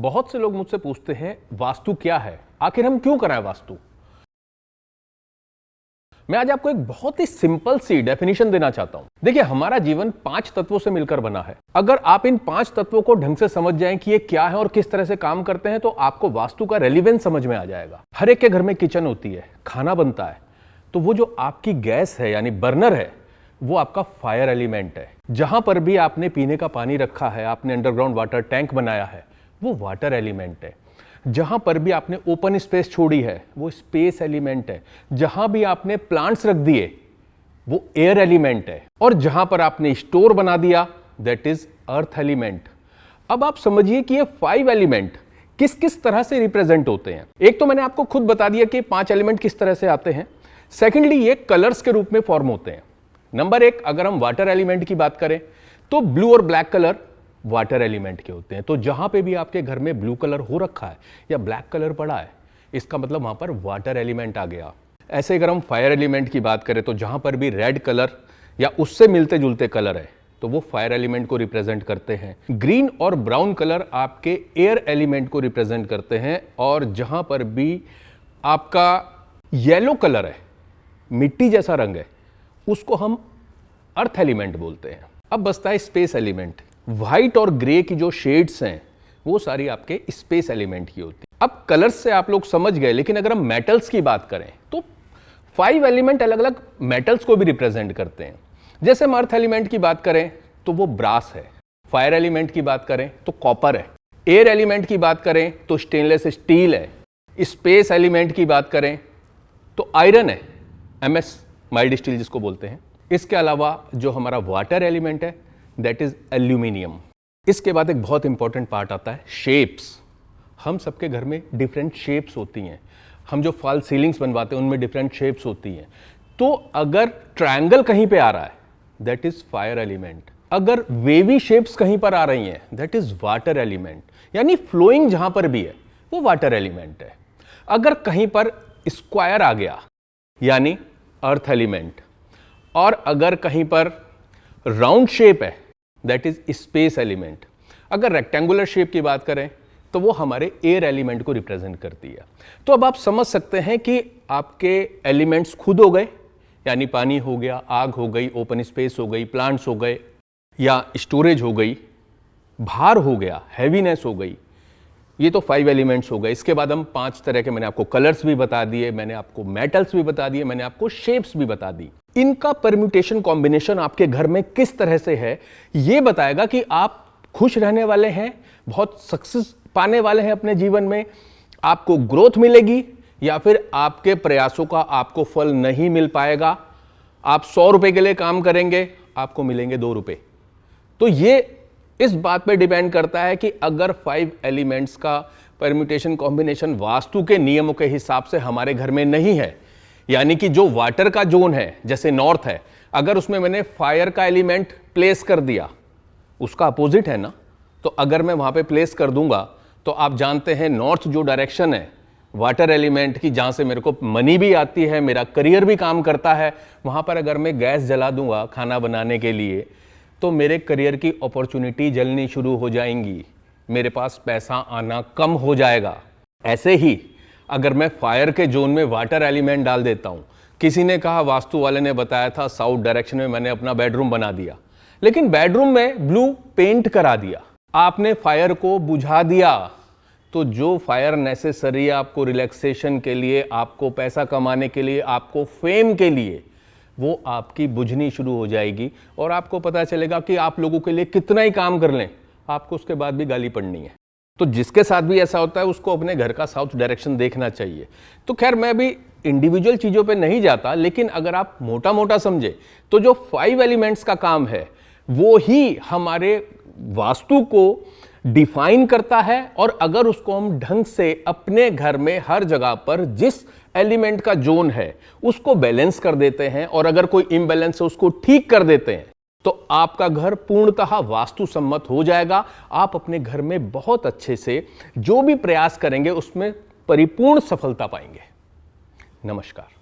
बहुत से लोग मुझसे पूछते हैं वास्तु क्या है, आखिर हम क्यों कराएं वास्तु। मैं आज आपको एक बहुत ही सिंपल सी डेफिनेशन देना चाहता हूं। देखिए, हमारा जीवन 5 तत्वों से मिलकर बना है। अगर आप इन 5 तत्वों को ढंग से समझ जाएं कि ये क्या है और किस तरह से काम करते हैं, तो आपको वास्तु का रेलिवेंस समझ में आ जाएगा। हर एक के घर में किचन होती है, खाना बनता है, तो वो जो आपकी गैस है यानी बर्नर है, वो आपका फायर एलिमेंट है। जहां पर भी आपने पीने का पानी रखा है, आपने अंडरग्राउंड वाटर टैंक बनाया है, वो वाटर एलिमेंट है। जहां पर भी आपने ओपन स्पेस छोड़ी है, वो स्पेस एलिमेंट है। जहां भी आपने प्लांट्स रख दिए, वो एयर एलिमेंट है। और जहां पर आपने स्टोर बना दिया, दैट इज अर्थ एलिमेंट। अब आप समझिए कि ये 5 एलिमेंट किस किस तरह से रिप्रेजेंट होते हैं। एक तो मैंने आपको खुद बता दिया कि 5 एलिमेंट किस तरह से आते हैं। सेकेंडली, ये कलर्स के रूप में फॉर्म होते हैं। नंबर 1, अगर हम वाटर एलिमेंट की बात करें तो ब्लू और ब्लैक कलर वाटर एलिमेंट के होते हैं। तो जहां पे भी आपके घर में ब्लू कलर हो रखा है या ब्लैक कलर पड़ा है, इसका मतलब वहां पर वाटर एलिमेंट आ गया। ऐसे अगर हम फायर एलिमेंट की बात करें तो जहां पर भी रेड कलर या उससे मिलते जुलते कलर है, तो वो फायर एलिमेंट को रिप्रेजेंट करते हैं। ग्रीन और ब्राउन कलर आपके एयर एलिमेंट को रिप्रेजेंट करते हैं। और जहां पर भी आपका येलो कलर है, मिट्टी जैसा रंग है, उसको हम अर्थ एलिमेंट बोलते हैं। अब बचता है स्पेस एलिमेंट। व्हाइट और ग्रे की जो शेड्स हैं, वो सारी आपके स्पेस एलिमेंट की होती है। अब कलर्स से आप लोग समझ गए, लेकिन अगर हम मेटल्स की बात करें तो 5 एलिमेंट अलग अलग मेटल्स को भी रिप्रेजेंट करते हैं। जैसे हम अर्थ एलिमेंट की बात करें तो वो ब्रास है, फायर एलिमेंट की बात करें तो कॉपर है, एयर एलिमेंट की बात करें तो स्टेनलेस स्टील है, स्पेस एलिमेंट की बात करें तो आयरन है, MS माइल्ड स्टील जिसको बोलते हैं। इसके अलावा जो हमारा वाटर एलिमेंट है, दैट इज एल्यूमिनियम। इसके बाद एक बहुत इंपॉर्टेंट पार्ट आता है शेप्स। हम सबके घर में डिफरेंट शेप्स होती हैं। हम जो फॉल सीलिंग्स बनवाते हैं उनमें डिफरेंट शेप्स होती हैं। तो अगर ट्रायंगल कहीं पे आ रहा है, दैट इज फायर एलिमेंट। अगर वेवी शेप्स कहीं पर आ रही हैं, दैट इज वाटर एलिमेंट। यानी फ्लोइंग जहां पर भी है, वो वाटर एलिमेंट है। अगर कहीं पर स्क्वायर आ गया, यानी अर्थ एलिमेंट। और अगर कहीं पर राउंड शेप है, दैट इज स्पेस एलिमेंट। अगर रेक्टेंगुलर शेप की बात करें तो वो हमारे एयर एलिमेंट को रिप्रेजेंट करती है। तो अब आप समझ सकते हैं कि आपके एलिमेंट्स खुद हो गए, यानी पानी हो गया, आग हो गई, ओपन स्पेस हो गई, प्लांट्स हो गए या स्टोरेज हो गई, भार हो गया, हैवीनेस हो गई। ये तो 5 एलिमेंट्स हो गए। इसके बाद हम 5 तरह के, मैंने आपको कलर्स भी बता दिए, मैंने आपको मेटल्स भी बता दिए, मैंने आपको शेप्स भी बता दी। इनका परम्यूटेशन कॉम्बिनेशन आपके घर में किस तरह से है, ये बताएगा कि आप खुश रहने वाले हैं, बहुत सक्सेस पाने वाले हैं अपने जीवन में, आपको ग्रोथ मिलेगी, या फिर आपके प्रयासों का आपको फल नहीं मिल पाएगा। आप 100 रुपए के लिए काम करेंगे, आपको मिलेंगे 2 रुपए। तो ये इस बात पे डिपेंड करता है कि अगर 5 एलिमेंट्स का परम्यूटेशन कॉम्बिनेशन वास्तु के नियमों के हिसाब से हमारे घर में नहीं है, यानी कि जो वाटर का जोन है, जैसे नॉर्थ है, अगर उसमें मैंने फायर का एलिमेंट प्लेस कर दिया, उसका अपोजिट है ना, तो अगर मैं वहां पे प्लेस कर दूंगा, तो आप जानते हैं नॉर्थ जो डायरेक्शन है वाटर एलिमेंट की, जहां से मेरे को मनी भी आती है, मेरा करियर भी काम करता है, वहां पर अगर मैं गैस जला दूंगा खाना बनाने के लिए, तो मेरे करियर की अपॉर्चुनिटी जलनी शुरू हो जाएंगी, मेरे पास पैसा आना कम हो जाएगा। ऐसे ही अगर मैं फायर के जोन में वाटर एलिमेंट डाल देता हूं, किसी ने कहा, वास्तु वाले ने बताया था साउथ डायरेक्शन में मैंने अपना बेडरूम बना दिया, लेकिन बेडरूम में ब्लू पेंट करा दिया, आपने फायर को बुझा दिया, तो जो फायर नेसेसरी है आपको रिलैक्सेशन के लिए, आपको पैसा कमाने के लिए, आपको फेम के लिए, वो आपकी बुझनी शुरू हो जाएगी। और आपको पता चलेगा कि आप लोगों के लिए कितना ही काम कर लें, आपको उसके बाद भी गाली पड़नी है। तो जिसके साथ भी ऐसा होता है, उसको अपने घर का साउथ डायरेक्शन देखना चाहिए। तो खैर, मैं भी इंडिविजुअल चीज़ों पे नहीं जाता, लेकिन अगर आप मोटा मोटा समझे तो जो 5 एलिमेंट्स का काम है, वो ही हमारे वास्तु को डिफाइन करता है। और अगर उसको हम ढंग से अपने घर में हर जगह पर जिस एलिमेंट का जोन है उसको बैलेंस कर देते हैं, और अगर कोई इम्बैलेंस है उसको ठीक कर देते हैं, तो आपका घर पूर्णतः वास्तु सम्मत हो जाएगा। आप अपने घर में बहुत अच्छे से जो भी प्रयास करेंगे उसमें परिपूर्ण सफलता पाएंगे। नमस्कार।